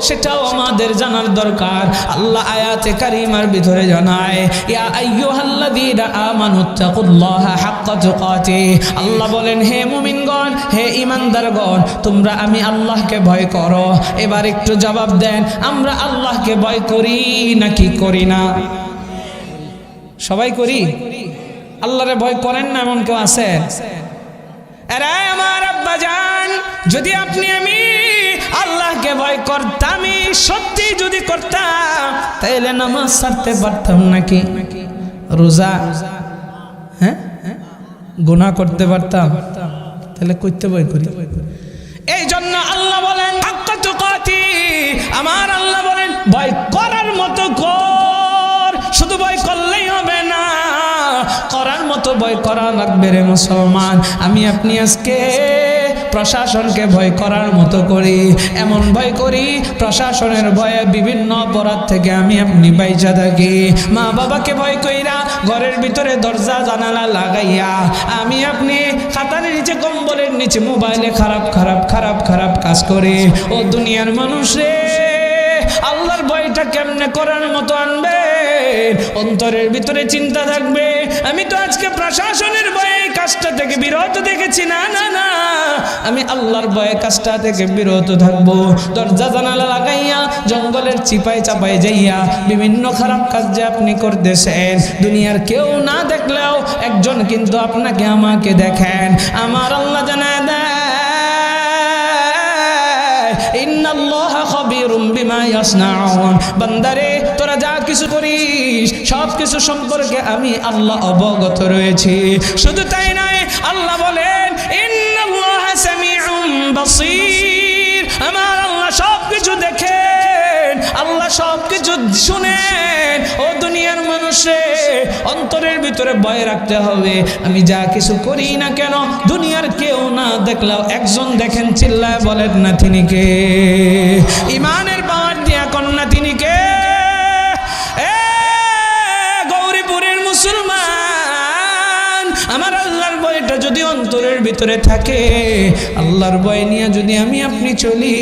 সেটাও আমাদের জানার দরকার। আল্লাহ আয়াতে কারিমার ভিতরে জানায়, ইয়া আইয়ুহাল্লাযীনা আমানুত্তাকুল্লাহা হাক্কা তুকাতিহি। আল্লাহ বলেন, হে মুমিনগণ, হে ঈমানদারগণ, তোমরা আমি আল্লাহকে ভয় করো। এবার একটু জবাব দেন, আমরা আল্লাহকে ভয় করি নাকি করি না? সবাই করি। আল্লাহরে ভয় করেন না এমন কেউ আছে? আরে আমার আব্বা জান, যদি আপনি আমি আল্লাহকে ভয় করতাম, সত্যি যদি করতাম, তাহলে নামাজ ছাড়তে পারতাম নাকি? রোজা, হ্যাঁ, গুনাহ করতে পারতাম? তাহলে করতে ভয় করি। এই জন্য আল্লাহ বলেন হাক্কা তুকাতিহি। আমার আল্লাহ বলেন ভয় করার মতো কর। শুধু ভয় করলেই হবে না, করার মতো ভয় করা লাগবে রে মুসলমান। আমি আপনি আজকে প্রশাসনকে ভয় করার মতো করি, এমন ভয় করি প্রশাসনের ভয়ে বিভিন্ন অপরাধ থেকে আমি আপনি বাইচা থাকি। মা বাবাকে ভয় কইরা ঘরের ভিতরে দরজা জানালা লাগাইয়া আমি আপনি খাতার নিচে, কম্বলের নিচে মোবাইলে খারাপ খারাপ খারাপ খারাপ কাজ করে। ও দুনিয়ার মানুষ রে, আল্লাহর ভয়টা কেমনে করার মতো আনবে? অন্তরের ভিতরে চিন্তা থাকবে, আমি তো আজকে প্রশাসনের ভয়ে কাজটা থেকে বিরত দেখেছি। না না না, আমি আল্লাহর ভয়ে কাজটা থেকে বিরত থাকবো। দরজা জানালা লাগাইয়া জঙ্গলের চিপায় চাপায় যাইয়া বিভিন্ন খারাপ কাজ যে আপনি করতেছেন, দুনিয়ার কেউ না দেখলেও একজন কিন্তু আপনাকে আমাকে দেখেন। আমার আল্লাহ জানায় দেয়, ইন্নাল্লাহা খাবীরুম বিমা ইয়াসনাউন। বান্দারে, তোরা যা কিছু করিস সব কিছু সম্পর্কে আমি আল্লাহ অবগত রয়েছি। শুধু তাই নয়, আল্লাহ বলেন ইন্নাল্লাহা সামিউম বাসীর। আমার আল্লাহ সব কিছু দেখেন, আল্লাহ সব কিছু শুনেন। ও দুনিয়ার মানুষে, অন্তরের ভিতরে ভয় রাখতে হবে। আমি যা কিছু করি না কেন, দুনিয়ার কেউ না দেখলেও একজন দেখেন, চিল্লায় বলেন না তিনি কে? ইমানের পাওয়ার দিয়া কন্যা তিনি কে? গৌরীপুরের মুসলমান, আমার আল্লাহর ভয়টা যদি অন্তরের ভিতরে থাকে, আল্লাহর ভয় নিয়ে যদি আমি আপনি চলি,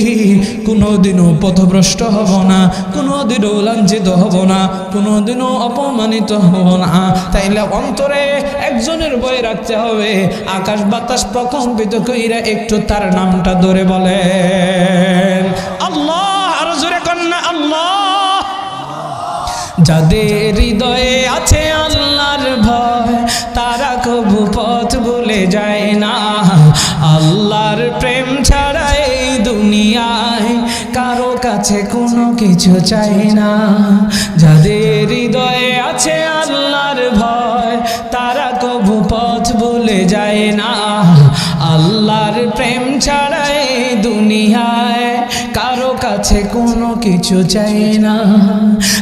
কোনোদিনও পথভ্রষ্ট হব না, কোনোদিনও লাঞ্ছিত হব না, কোনোদিনও অপমানিত হব না। তাইলে অন্তরে একজনের ভয় রাখতে হবে। আকাশ বাতাস প্রকম্পিত কইরা একটু তার নামটা ধরে বলেন আল্লাহ। আরো জোরে কন্যা আল্লাহ। যাদের হৃদয়ে আছে আল্লাহর ভয়, তারা কবু পথ ভুলে যায় না। আল্লাহর প্রেম ছাড়া এই দুনিয়ায় কারো কাছে কোনো কিছু চাই না। যাদের হৃদয়ে আছে আল্লাহর ভয়, তারা কবু পথ ভুলে যায় না। আল্লাহ আল্লাহর প্রেম ছাড়াই দুনিয়ায় কারো কাছে কোনো কিছু চাই না।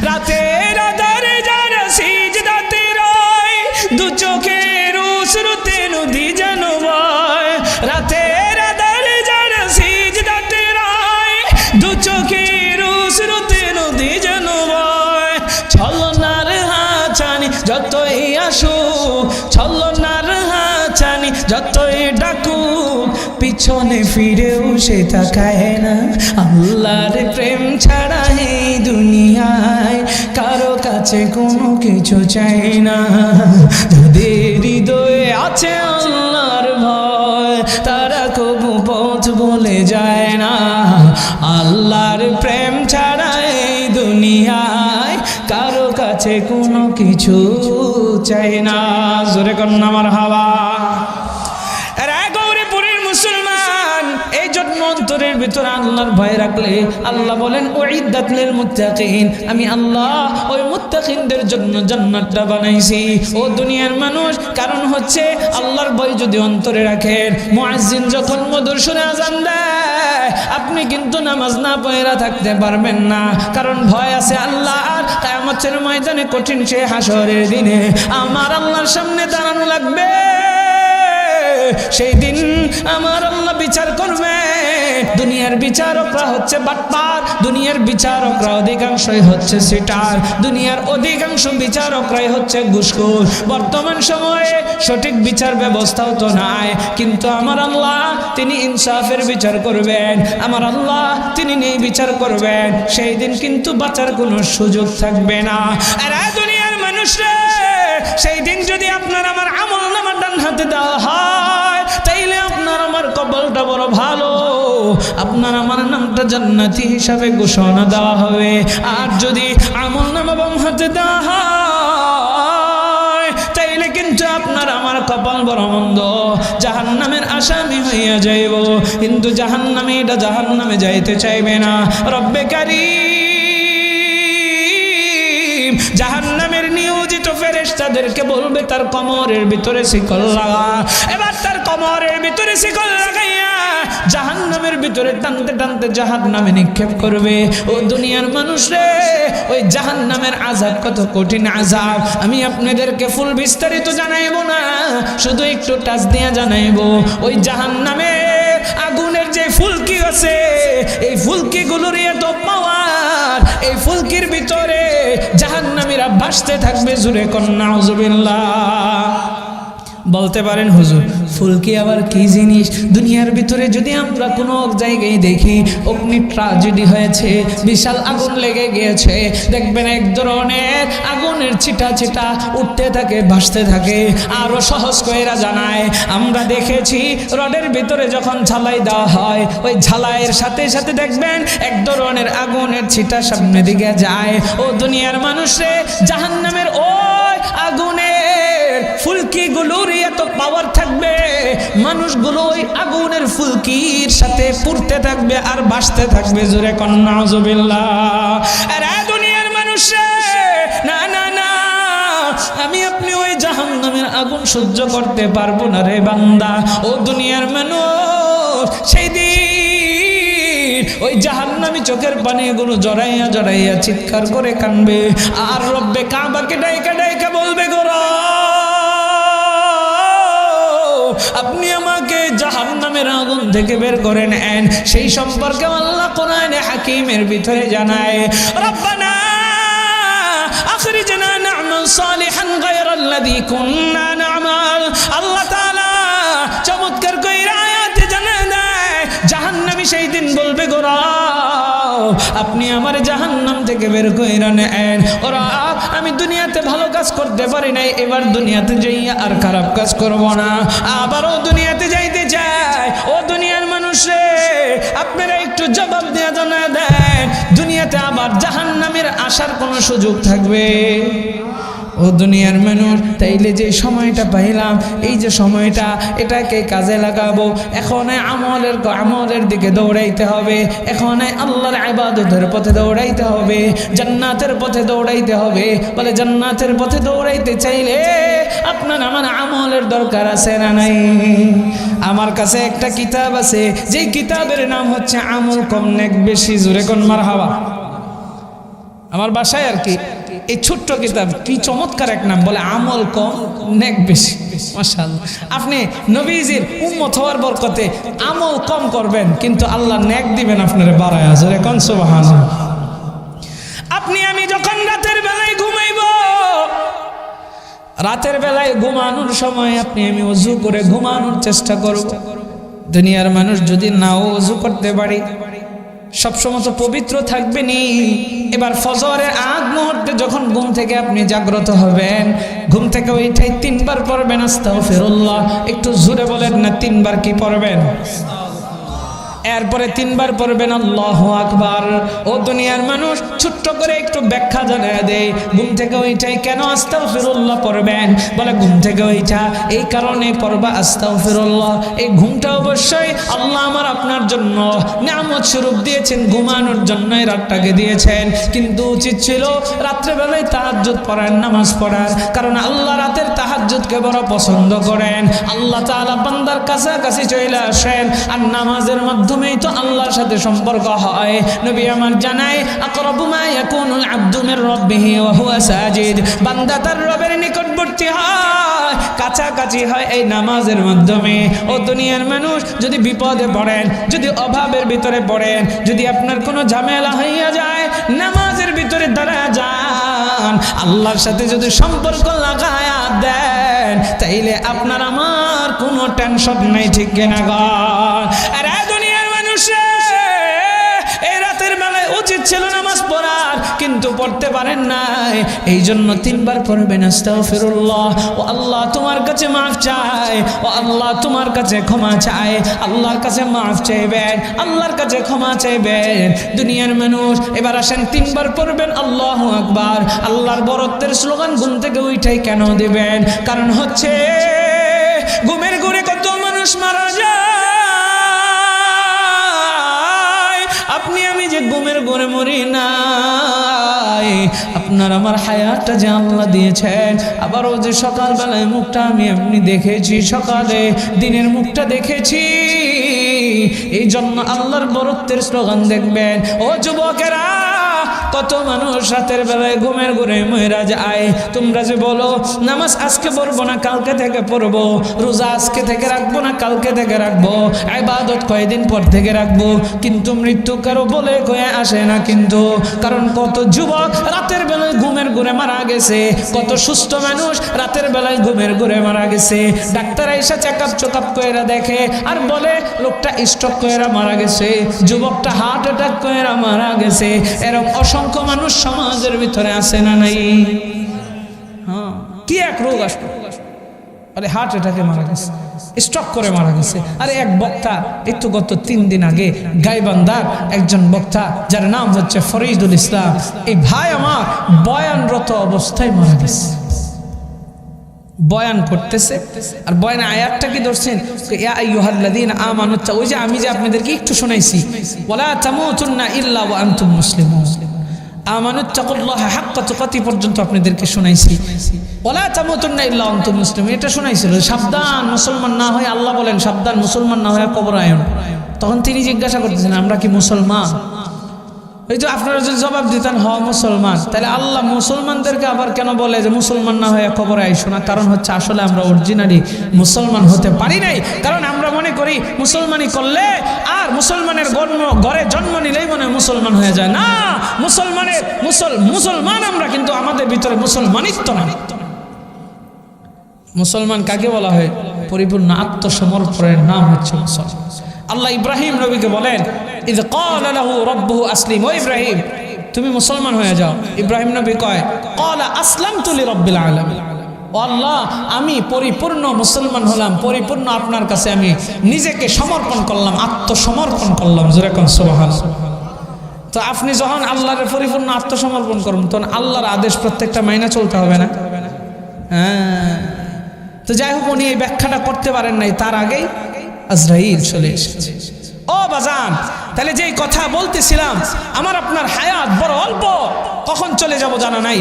রাতের আধারে যারা সিজদাতে রয়, দু চোখের অশ্রুতে নদী যেন বয়। রাতের আধারে যারা সিজদাতে রয়, দু চোখের অশ্রুতে নদী যেন বয়। ছলনার হাঁচানি যতই আসুক, ছলনার হাঁচানি যতই ডাকুক, পিছনে ফিরেও সে তাকায় না। আল্লাহর প্রেম ছাড়া এই দুনিয়ায় কারো কাছে কোনো কিছু চাই না। যাদের হৃদয়ে আছে আল্লাহর ভয়, তারা কবু পথ বলে যায় না। আল্লাহর প্রেম ছাড়া এই দুনিয়ায় কারো কাছে কোনো কিছু চাই না। জোরে কন্যা মারহাবা। মুসলমান, এই জন্য অন্তরের ভিতরে আল্লাহর ভয় রাখলে আল্লাহ বলেন উইদ্দাত লিল মুত্তাকিন, আমি আল্লাহ ওই মুত্তাকিনদের জন্য জান্নাতটা বানাইছি। ও দুনিয়ার মানুষ, কারণ হচ্ছে আল্লাহর ভয় যদি অন্তরে রাখেন, মুয়াজ্জিন যখন মধুর সুরে আযান দেয়, আপনি কিন্তু নামাজ না পড়ে থাকতে পারবেন না। কারণ ভয় আছে আল্লাহর। কিয়ামতের ময়দানে কঠিন সে হাসরের দিনে আমার আল্লাহর সামনে দাঁড়ানো লাগবে। সেই দিন আমার আল্লাহ বিচার করবে। দুনিয়ার বিচারকরা হচ্ছে বাটপার, দুনিয়ার বিচারকরা অধিকাংশই হচ্ছে সিটার, দুনিয়ার অধিকাংশ বিচারকরাই হচ্ছে ঘুষখোর। বর্তমান সময়ে সঠিক বিচার ব্যবস্থাও তো নাই, কিন্তু আমার আল্লাহ তিনি ইনসাফের বিচার করবেন। আমার আল্লাহ তিনি ন্যায় বিচার করবেন। সেই দিন কিন্তু বাঁচার কোনো সুযোগ থাকবে না। আর দুনিয়ার মানুষরা, সেই দিন যদি আপনার আমার আমলনামা ডান হাতে দেওয়া হয়, তাইলে আপনার আমার কপালটা বড় ভালো, আপনার আমার নামটা জান্নাতি হিসাবে ঘোষণা দেওয়া হবে। আর যদি আমলনামা বাম হাতে দেওয়া হয়, তাইলে কিন্তু আপনার আমার কপাল বড় মন্দ, জাহান্নামের আসামি হইয়া যাইব। কিন্তু জাহান্নামে এটা জাহান্নামে যাইতে চাইবে না। রব্বে কারীম জাহান্নামের নিয়োজিত ফেরেশতাদেরকে বলবে তার কোমরের ভিতরে শিকল লাগা। এবার তার কোমরের ভিতরে শিকল লাগাইয়া জাহান্নামের ভিতরে টানতে টানতে জাহান্নামে নিক্ষেপ করবে। ও দুনিয়ার মানুষ রে, ওই জাহান্নামের আযাব কত কঠিন আযাব আমি আপনাদেরকে ফুল বিস্তারিত জানাইবো না, শুধু একটু টাচ দিয়া জানাইবো। ওই জাহান্নামের আগুনের যে ফুলকি আছে, এই ফুলকিগুলোর এত পাওয়ার, এই ফুলকির ভিতরে জাহান্নামীরা ভাসতে থাকবে। জোরে কন্যা নাউজুবিল্লাহ। বলতে পারেন হুজুর ফুলকি আবার কি জিনিস? দুনিয়ার ভিতরে যদি আমরা কোনো জায়গায় দেখি অগ্নি ট্র্যাজেডি হয়েছে, বিশাল আগুন লেগে গিয়েছে, দেখবেন এক ধরনের আগুনের ছিটা ছিটা উঠতে থাকে, ভাসতে থাকে। আরো সহজ কইরা জানায়, আমরা দেখেছি রডের ভিতরে যখন ঝালাই দেওয়া হয়, ওই ঝালাইয়ের সাথে সাথে দেখবেন এক ধরনের আগুনের ছিটা সামনে দিকে যায়। ও দুনিয়ার মানুষে, জাহান্নামের ওই আগুনের ফুলকিগুলোর এত পাওয়ার থাকবে, মানুষগুলো ওই আগুনের ফুলকির সাথে পুড়তে থাকবে আর ভাসতে থাকবে। জোরে কন্যা নাউজুবিল্লাহ। আরে দুনিয়ার মানুষ, না না না, আমি আপনি ওই জাহান্নামের আগুন সহ্য করতে পারবো না রে বান্দা। ও দুনিয়ার মানুষ, সেই দিন ওই জাহান্নামী চোখের পানিগুলো জড়াইয়া জড়াইয়া চিৎকার করে কানবে। আর রব্বে কাবাকে ডাইকা ডাইকা বলবে, গো আপনি আমাকে জাহান্নামের আগুন থেকে বের করে নেন। সেই সম্পর্কে আল্লাহ কোরআনে হাকিমের ভিতরে জানায়, রব্বানা আখরিজনা না'মাল সালিহান গায়রাল্লাযী কুন্না না'মাল। আল্লাহ তাআলা চমৎকার কইরা আয়াতে জানায় দেয়, জাহান্নামী সেই দিন বলবে, গো আপনি আমার জাহান্নাম থেকে বের কইরা নেন। ওরা আমি দুনিয়াতে ভালো কাজ করতে পারি নাই, এবার দুনিয়াতে যাইয়া আর খারাপ কাজ করব না, আবারও দুনিয়াতে যাইতে চাই। ও দুনিয়ার মানুষে, আপনারা একটু জবাব দেয়া জানা দেন, দুনিয়াতে আবার জাহান্নামের আসার কোনো সুযোগ থাকবে? ও দুনিয়ার মানুষ, তাইলে যে সময়টা পাইলাম, এই যে সময়টা, এটাকে কাজে লাগাবো। এখন আমলের দিকে দৌড়াইতে হবে, এখন আল্লাহর ইবাদতের পথে দৌড়াইতে হবে, জান্নাতের পথে দৌড়াইতে হবে। বলে জান্নাতের পথে দৌড়াইতে চাইলে আপনার আমার আমলের দরকার আছে না নাই? আমার কাছে একটা কিতাব আছে, যেই কিতাবের নাম হচ্ছে আমল কম নেক বেশি। জোরে কোন মারহাবা। আমার বাসায় আর কি এই ছোট্ট কিতাব, কি চমৎকার এক নাম, বলে আমল কম নেক বেশি। মাশাআল্লাহ। আপনি নবীজির উম্মত হওয়ার বরকতে আমল কম করবেন, কিন্তু আল্লাহ নেক দিবেন আপনারে বাড়ায়। জোরে কোন সুবহানাল্লাহ। আপনি আমি যখন রাতের বেলায় ঘুমাইব, রাতের বেলায় ঘুমানোর সময় আপনি আমি ওযু করে ঘুমানোর চেষ্টা করব। দুনিয়ার মানুষ যদি নাও ওযু করতে পারি, সবসময় তো পবিত্র থাকবেনি। এবার ফজরের আগ মুহূর্তে যখন ঘুম থেকে আপনি জাগ্রত হবেন, ঘুম থেকে ওইটাই 3 বার পড়বেন আস্তাগফিরুল্লাহ। একটু জোরে বলেন না, 3 বার কি পড়বেন? এরপরে 3 বার পড়বেন আল্লাহু আকবার। ও দুনিয়ার মানুষ, ছোট্ট করে একটু ব্যাখ্যা জানিয়ে দেই। ঘুম থেকে ওইটাই কেন আস্তাগফিরুল্লাহ পড়বেন? বলে ঘুম থেকে ওইটা এই কারণে পড়বা আস্তাগফিরুল্লাহ। এই ঘুমটা অবশ্যই আল্লাহ আমার আপনার জন্য নিয়ামত স্বরূপ দিয়েছেন, ঘুমানোর জন্যই রাতটাকে দিয়েছেন। কিন্তু উচিত ছিল রাত্রেবেলায় তাহাজ্জুদ পড়ার, নামাজ পড়ার, কারণ আল্লাহ রাতের তাহাজ্জুদকে বড় পছন্দ করেন। আল্লাহ তাআলা বান্দার কাছাকাছি চলে আসেন, আর নামাজের মাধ্যমেই তো আল্লাহর সাথে সম্পর্ক হয়। নবী আমার জানায়, আকরাবু মা ইয়াকুনুল আবদু মির রাব্বিহি ওয়া হুয়া সাজিদ। বান্দা তার রবের নিকটবর্তী হয়, কাছাকাছি হয় এই নামাজের মাধ্যমে। ও দুনিয়ার মানুষ, যদি বিপদে পড়েন, যদি অভাবের ভিতরে পড়েন, যদি আপনার কোনো ঝামেলা হইয়া যায়, নামাজের ভিতরে দাঁড়া যান, আল্লাহর সাথে যদি সম্পর্ক লাগায়া দেন, তাইলে আপনার আমার কোনো টেনশন নাই। ঠিক কিনা গো? আরে দুনিয়ার মানুষ, এই রাতের বেলায় উচিত ছিল নামাজ পড়ার, কিন্তু পড়তে পারেন নাই। এই জন্য 3 বার পড়বেন আস্তাগফিরুল্লাহ। ও আল্লাহ তোমার কাছে মাফ চাই, ও আল্লাহ তোমার কাছে ক্ষমা চাই। আল্লাহর কাছে মাফ চাইবেন, আল্লাহর কাছে ক্ষমা চাইবেন। দুনিয়ার মানুষ, এবার আসেন 3 বার পড়বেন আল্লাহু আকবার। আল্লাহর বরত্বের স্লোগান ঘুম থেকে উঠাই কেন দিবেন? কারণ হচ্ছে ঘুমের ঘুরে কত মানুষ মারা যায়। আপনি আমি যে ঘুমের ঘরে মরি নাই, আপনার আমার হায়াতটা যে আল্লাহ দিয়েছেন, আবারও যে সকালবেলায় মুখটা আমি এমনি দেখেছি, সকালে দিনের মুখটা দেখেছি। এই জন্য আল্লাহর বরত্বের স্লোগান দেখবেন। ও যুবকেরা, কত মানুষ রাতের বেলায় ঘুমের ঘরে মরে যায়। তোমরা যে বলো নামাজ আজকে পড়বো না কালকে থেকে পড়বো, রোজা আজকে থেকে রাখবো না কালকে থেকে রাখবো, ইবাদত কয়েকদিন পর থেকে রাখবো, কিন্তু মৃত্যু কারো বলে কয়ে আসে না। কিন্তু কারণ কত যুবক রাতের বেলায় ঘুমের ঘরে মারা গেছে, কত সুস্থ মানুষ রাতের বেলায় ঘুমের ঘরে মারা গেছে। ডাক্তার আইসা চেকআপ কইরা দেখে আর বলে লোকটা স্ট্রোক কইরা মারা গেছে, যুবকটা হার্ট অ্যাটাক কইরা মারা গেছে। এরকম অসংখ্য মানুষ সমাজের ভিতরে আছে না নাই? হ্যাঁ, কি এক রোগ আসলো, আরে হার্ট অ্যাটাকে মারা গেছে, স্ট্রোক করে মারা গেছে। আরে এক বক্তা এই তো গত 3 দিন আগে গাইবান্ধার একজন বক্তা, যার নাম হচ্ছে ফরিদুল ইসলাম, এই ভাই আমার বয়ানরত অবস্থায় মারা গেছে। বয়ান করতেছে, আর বয়ান আয়াতটা কি ধরছেন? ইয়া আইয়ুহাল্লাযীনা আমানু, ওই যে আমি যে আপনাদেরকে একটু শোনাইছি, ওয়ালা তামুতুন্না ইল্লা ওয়া আনতুম মুসলিমুন, আমানুত্তাকুল্লাহ হাক্কা তুকাতি পর্যন্ত আপনাদেরকে শোনাইছি। ওয়ালা তামুতুন্না ইল্লা ওয়া আনতুম মুসলিমুন, এটা শোনাইছিল। সাবধান মুসলমান না হয়, আল্লাহ বলেন সাবধান মুসলমান না হয় কবর আয়ন। তখন তিনি জিজ্ঞাসা করতেছেন, আমরা কি মুসলমান? এই যে আপনারা যদি জবাব দিতেন হ মুসলমান, তাহলে আল্লাহ মুসলমানদেরকে আবার কেন বলে যে মুসলমান না হয়ে কবরে আইসো না? কারণ হচ্ছে আসলে আমরা অরিজিনালি মুসলমান হতে পারি নাই। কারণ আমরা মনে করি মুসলমানি করলে আর মুসলমানের ঘরে জন্ম নিলেই মনে হয় মুসলমান হয়ে যায়। না, মুসলমান আমরা, কিন্তু আমাদের ভিতরে মুসলমানিত্ব না। মুসলমান কাকে বলা হয়? পরিপূর্ণ আত্মসমর্পণের নাম হচ্ছে মুসলমান। আল্লাহ ইব্রাহিম নবীকে বলেন, ইয ক্বালা লাহু রাব্বুহু আসলিম, ও ইব্রাহিম তুমি মুসলমান হয়ে যাও। ইব্রাহিম নবী কয়, ক্বালা আসলামতু লিরাব্বিল আলামিন, ও আল্লাহ আমি পরিপূর্ণ মুসলমান হলাম, পরিপূর্ণ আপনার কাছে আমি নিজেকে সমর্পণ করলাম, আত্মসমর্পণ করলাম। জোরে কোন সুবহানাল্লাহ। তো আপনি যখন আল্লাহর পরিপূর্ণ আত্মসমর্পণ করবেন, তখন আল্লাহর আদেশ প্রত্যেকটা মাইনা চলতে হবে না? হ্যাঁ, তো যাই হোক উনি এই ব্যাখ্যাটা করতে পারেন নাই, তার আগেই আজরাইল চলে এসেছে। ও বাজান, তাহলে যেই কথা বলতেছিলাম, আমার আপনার হায়াত বড় অল্প, কখন চলে যাব জানা নাই।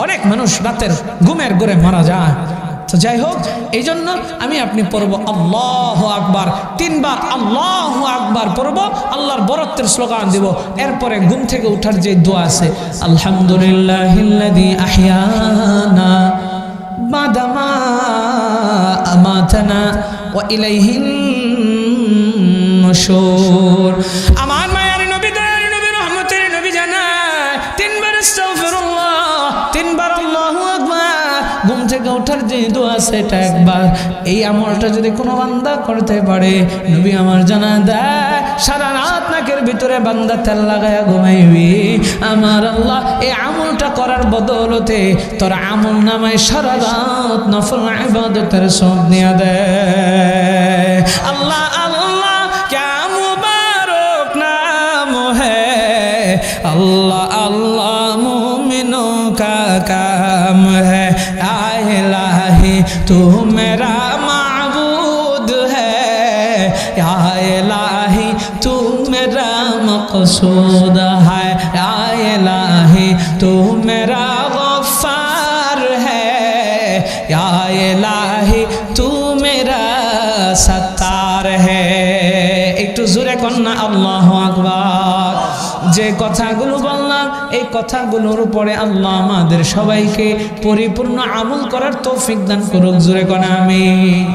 অনেক মানুষ রাতের ঘুমের ঘরে মারা যায়। তো যাই হোক, এই জন্য আমি আপনি পড়ব আল্লাহু আকবার, 3 বার আল্লাহু আকবার পড়ব, আল্লাহর বরত্বের স্লোগান দিব। এরপরে ঘুম থেকে উঠার যে দোয়া আছে, আলহামদুলিল্লাহিল্লাযী আহইয়ানা বাদামা আমাতানা ওয়া ইলাইহিন নুশুর। আমার মায়ের নবী, দয়ার নবী, রহমতের নবী জানায় 3 বার আস্তাগফিরুল্লাহ, 3 বার আল্লাহু আকবার। ঘুম থেকে ওঠার যে দোয়া সেটা একবার। এই আমলটা যদি কোনো বান্দা করতে পারে, নবী আমার জানা দেয় সারা রাত নাকের ভিতরে বান্দা তেল লাগায়া ঘুমাইবি, আমার আল্লাহ এই আমলটা করার বদৌলতে তোর আমল নামায় সারা রাত নফল ইবাদতের সব নিয়ে দেয়। আল্লাহ আল্লাহ ক্যা মুবারক নাম হ্যায়, আল্লাহ আল্লাহ মুমিনোं का काम है, इलाही तू मेरा माबूद है, इलाही तू मेरा मक़सूद है, इलाही तू मेरा गफ्फार है, इलाही तू मेरा सत्तार है। একটু জোরে কন্যা আল্লাহু আকবার। যে কথাগুলো বললাম, এই কথাগুলোর উপরে আল্লাহ আমাদের সবাইকে পরিপূর্ণ আমল করার তৌফিক দান করুক। জোরে কন্যা আমিন।